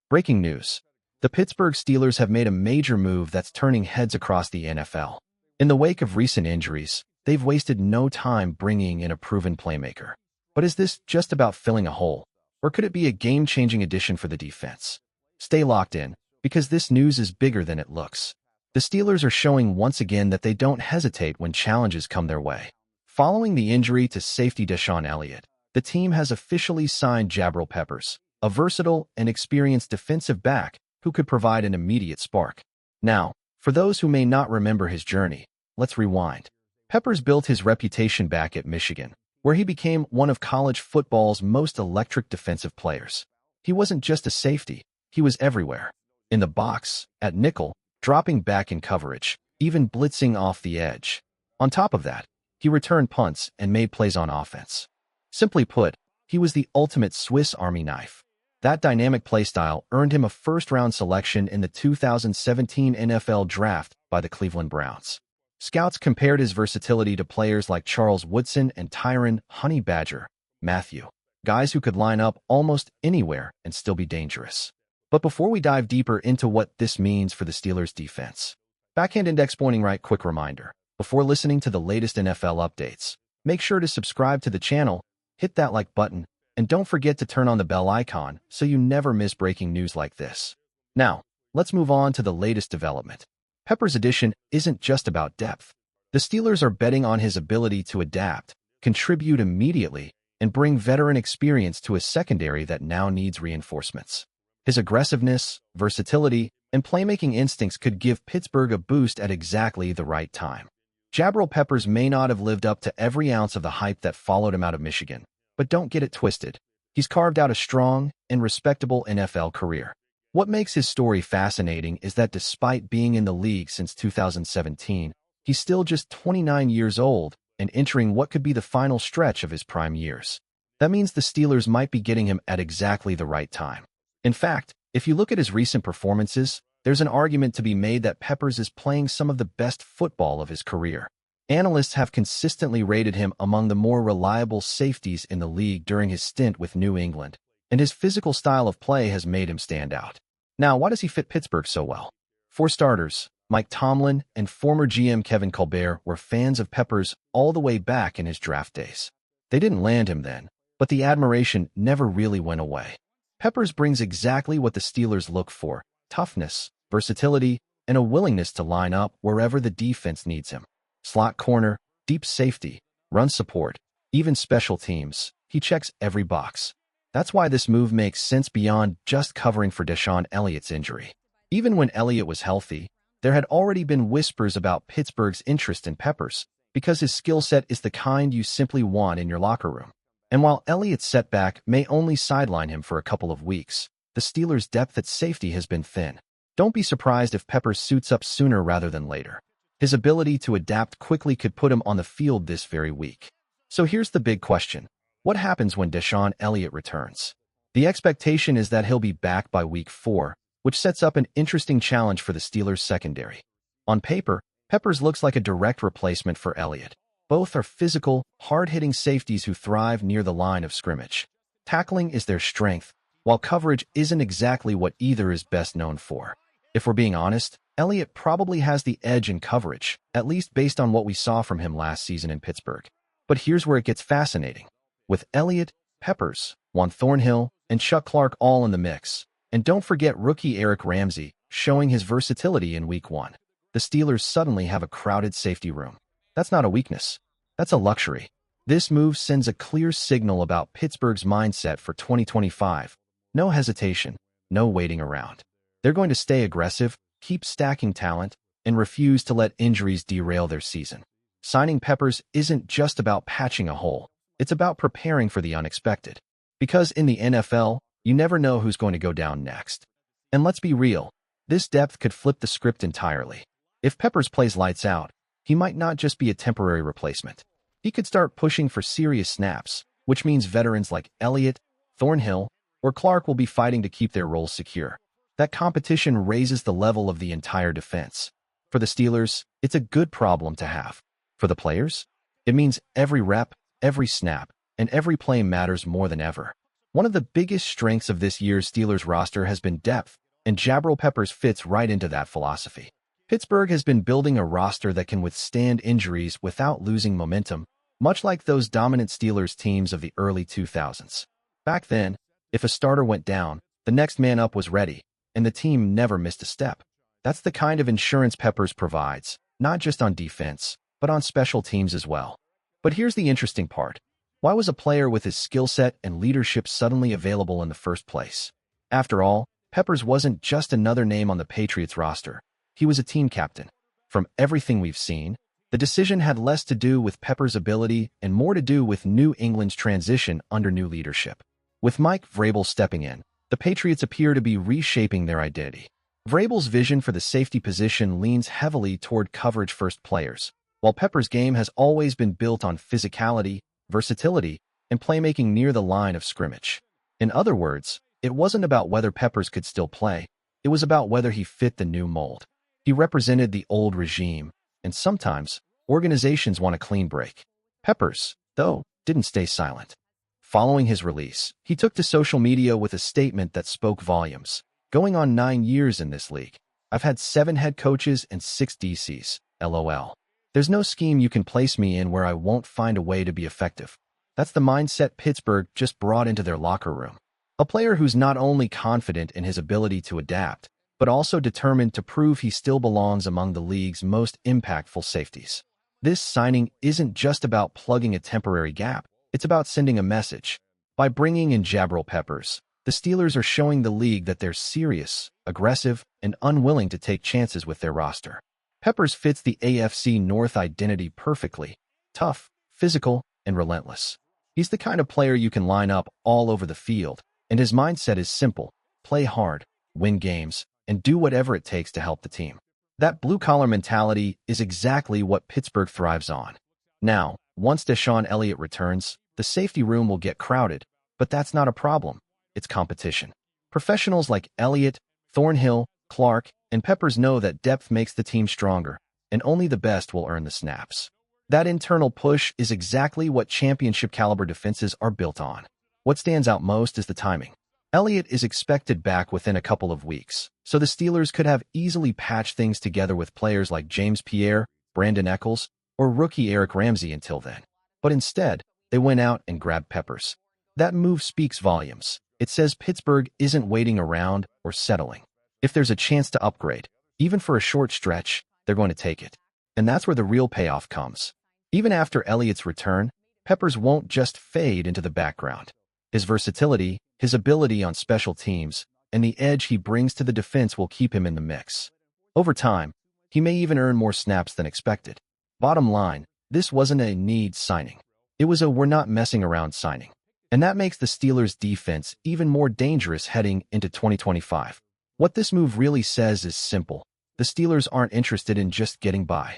Breaking news. The Pittsburgh Steelers have made a major move that's turning heads across the NFL. In the wake of recent injuries, they've wasted no time bringing in a proven playmaker. But is this just about filling a hole, or could it be a game-changing addition for the defense? Stay locked in, because this news is bigger than it looks. The Steelers are showing once again that they don't hesitate when challenges come their way. Following the injury to safety DeShon Elliott, the team has officially signed Jabril Peppers, a versatile and experienced defensive back who could provide an immediate spark. Now, for those who may not remember his journey, let's rewind. Peppers built his reputation back at Michigan, where he became one of college football's most electric defensive players. He wasn't just a safety, he was everywhere. In the box, at nickel, dropping back in coverage, even blitzing off the edge. On top of that, he returned punts and made plays on offense. Simply put, he was the ultimate Swiss Army knife. That dynamic playstyle earned him a first-round selection in the 2017 NFL Draft by the Cleveland Browns. Scouts compared his versatility to players like Charles Woodson and Tyrann Honey Badger Mathieu, guys who could line up almost anywhere and still be dangerous. But before we dive deeper into what this means for the Steelers' defense, Backhand Index Pointing Right quick reminder, before listening to the latest NFL updates, make sure to subscribe to the channel, hit that like button, and don't forget to turn on the bell icon so you never miss breaking news like this. Now, let's move on to the latest development. Peppers' addition isn't just about depth. The Steelers are betting on his ability to adapt, contribute immediately, and bring veteran experience to a secondary that now needs reinforcements. His aggressiveness, versatility, and playmaking instincts could give Pittsburgh a boost at exactly the right time. Jabril Peppers may not have lived up to every ounce of the hype that followed him out of Michigan, but don't get it twisted. He's carved out a strong and respectable NFL career. What makes his story fascinating is that despite being in the league since 2017, he's still just 29 years old and entering what could be the final stretch of his prime years. That means the Steelers might be getting him at exactly the right time. In fact, if you look at his recent performances, there's an argument to be made that Peppers is playing some of the best football of his career. Analysts have consistently rated him among the more reliable safeties in the league during his stint with New England, and his physical style of play has made him stand out. Now, why does he fit Pittsburgh so well? For starters, Mike Tomlin and former GM Kevin Colbert were fans of Peppers all the way back in his draft days. They didn't land him then, but the admiration never really went away. Peppers brings exactly what the Steelers look for: toughness, versatility, and a willingness to line up wherever the defense needs him. Slot corner, deep safety, run support, even special teams. He checks every box. That's why this move makes sense beyond just covering for DeShon Elliott's injury. Even when Elliott was healthy, there had already been whispers about Pittsburgh's interest in Peppers, because his skill set is the kind you simply want in your locker room. And while Elliott's setback may only sideline him for a couple of weeks, the Steelers' depth at safety has been thin. Don't be surprised if Peppers suits up sooner rather than later. His ability to adapt quickly could put him on the field this very week. So here's the big question. What happens when DeShon Elliott returns? The expectation is that he'll be back by week 4, which sets up an interesting challenge for the Steelers' secondary. On paper, Peppers looks like a direct replacement for Elliott. Both are physical, hard-hitting safeties who thrive near the line of scrimmage. Tackling is their strength, while coverage isn't exactly what either is best known for. If we're being honest, Elliott probably has the edge in coverage, at least based on what we saw from him last season in Pittsburgh. But here's where it gets fascinating. With Elliott, Peppers, Juan Thornhill, and Chuck Clark all in the mix, and don't forget rookie Eric Ramsey showing his versatility in Week 1, the Steelers suddenly have a crowded safety room. That's not a weakness. That's a luxury. This move sends a clear signal about Pittsburgh's mindset for 2025. No hesitation, no waiting around. They're going to stay aggressive, keep stacking talent, and refuse to let injuries derail their season. Signing Peppers isn't just about patching a hole. It's about preparing for the unexpected. Because in the NFL, you never know who's going to go down next. And let's be real, this depth could flip the script entirely. If Peppers plays lights out, he might not just be a temporary replacement. He could start pushing for serious snaps, which means veterans like Elliott, Thornhill, or Clark will be fighting to keep their roles secure. That competition raises the level of the entire defense. For the Steelers, it's a good problem to have. For the players, it means every rep, every snap, and every play matters more than ever. One of the biggest strengths of this year's Steelers roster has been depth, and Jabril Peppers fits right into that philosophy. Pittsburgh has been building a roster that can withstand injuries without losing momentum, much like those dominant Steelers teams of the early 2000s. Back then, if a starter went down, the next man up was ready, and the team never missed a step. That's the kind of insurance Peppers provides, not just on defense, but on special teams as well. But here's the interesting part. Why was a player with his skill set and leadership suddenly available in the first place? After all, Peppers wasn't just another name on the Patriots roster. He was a team captain. From everything we've seen, the decision had less to do with Peppers' ability and more to do with New England's transition under new leadership. With Mike Vrabel stepping in, the Patriots appear to be reshaping their identity. Vrabel's vision for the safety position leans heavily toward coverage-first players, while Peppers' game has always been built on physicality, versatility, and playmaking near the line of scrimmage. In other words, it wasn't about whether Peppers could still play, it was about whether he fit the new mold. He represented the old regime, and sometimes, organizations want a clean break. Peppers, though, didn't stay silent. Following his release, he took to social media with a statement that spoke volumes. Going on 9 years in this league, I've had 7 head coaches and 6 DCs, LOL. There's no scheme you can place me in where I won't find a way to be effective. That's the mindset Pittsburgh just brought into their locker room. A player who's not only confident in his ability to adapt, but also determined to prove he still belongs among the league's most impactful safeties. This signing isn't just about plugging a temporary gap, it's about sending a message. By bringing in Jabril Peppers, the Steelers are showing the league that they're serious, aggressive, and unwilling to take chances with their roster. Peppers fits the AFC North identity perfectly: tough, physical, and relentless. He's the kind of player you can line up all over the field, and his mindset is simple: play hard, win games, and do whatever it takes to help the team. That blue-collar mentality is exactly what Pittsburgh thrives on. Now, once DeShon Elliott returns, the safety room will get crowded, but that's not a problem. It's competition. Professionals like Elliott, Thornhill, Clark, and Peppers know that depth makes the team stronger, and only the best will earn the snaps. That internal push is exactly what championship-caliber defenses are built on. What stands out most is the timing. Elliott is expected back within a couple of weeks, so the Steelers could have easily patched things together with players like James Pierre, Brandon Eccles, or rookie Eric Ramsey until then. But instead, they went out and grabbed Peppers. That move speaks volumes. It says Pittsburgh isn't waiting around or settling. If there's a chance to upgrade, even for a short stretch, they're going to take it. And that's where the real payoff comes. Even after Elliott's return, Peppers won't just fade into the background. His versatility, his ability on special teams, and the edge he brings to the defense will keep him in the mix. Over time, he may even earn more snaps than expected. Bottom line, this wasn't a need signing. It was a we're not messing around signing. And that makes the Steelers' defense even more dangerous heading into 2025. What this move really says is simple. The Steelers aren't interested in just getting by.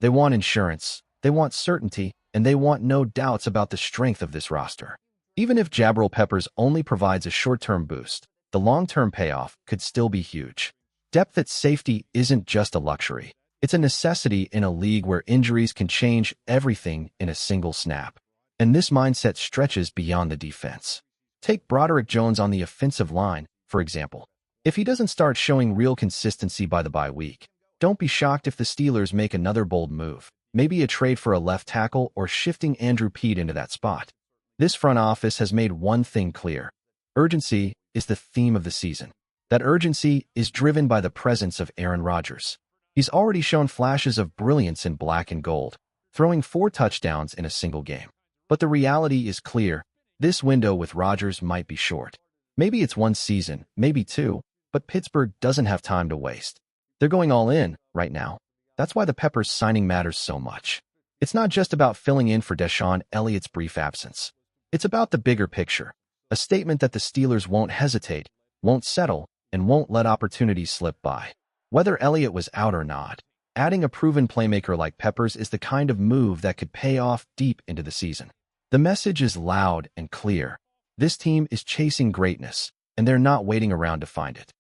They want insurance, they want certainty, and they want no doubts about the strength of this roster. Even if Jabril Peppers only provides a short-term boost, the long-term payoff could still be huge. Depth at safety isn't just a luxury. It's a necessity in a league where injuries can change everything in a single snap. And this mindset stretches beyond the defense. Take Broderick Jones on the offensive line, for example. If he doesn't start showing real consistency by the bye week, don't be shocked if the Steelers make another bold move, maybe a trade for a left tackle or shifting Andrew Peat into that spot. This front office has made one thing clear. Urgency is the theme of the season. That urgency is driven by the presence of Aaron Rodgers. He's already shown flashes of brilliance in black and gold, throwing 4 touchdowns in a single game. But the reality is clear. This window with Rodgers might be short. Maybe it's 1 season, maybe 2, but Pittsburgh doesn't have time to waste. They're going all in right now. That's why the Peppers signing matters so much. It's not just about filling in for DeShon Elliott's brief absence. It's about the bigger picture, a statement that the Steelers won't hesitate, won't settle, and won't let opportunities slip by. Whether Elliott was out or not, adding a proven playmaker like Peppers is the kind of move that could pay off deep into the season. The message is loud and clear. This team is chasing greatness, and they're not waiting around to find it.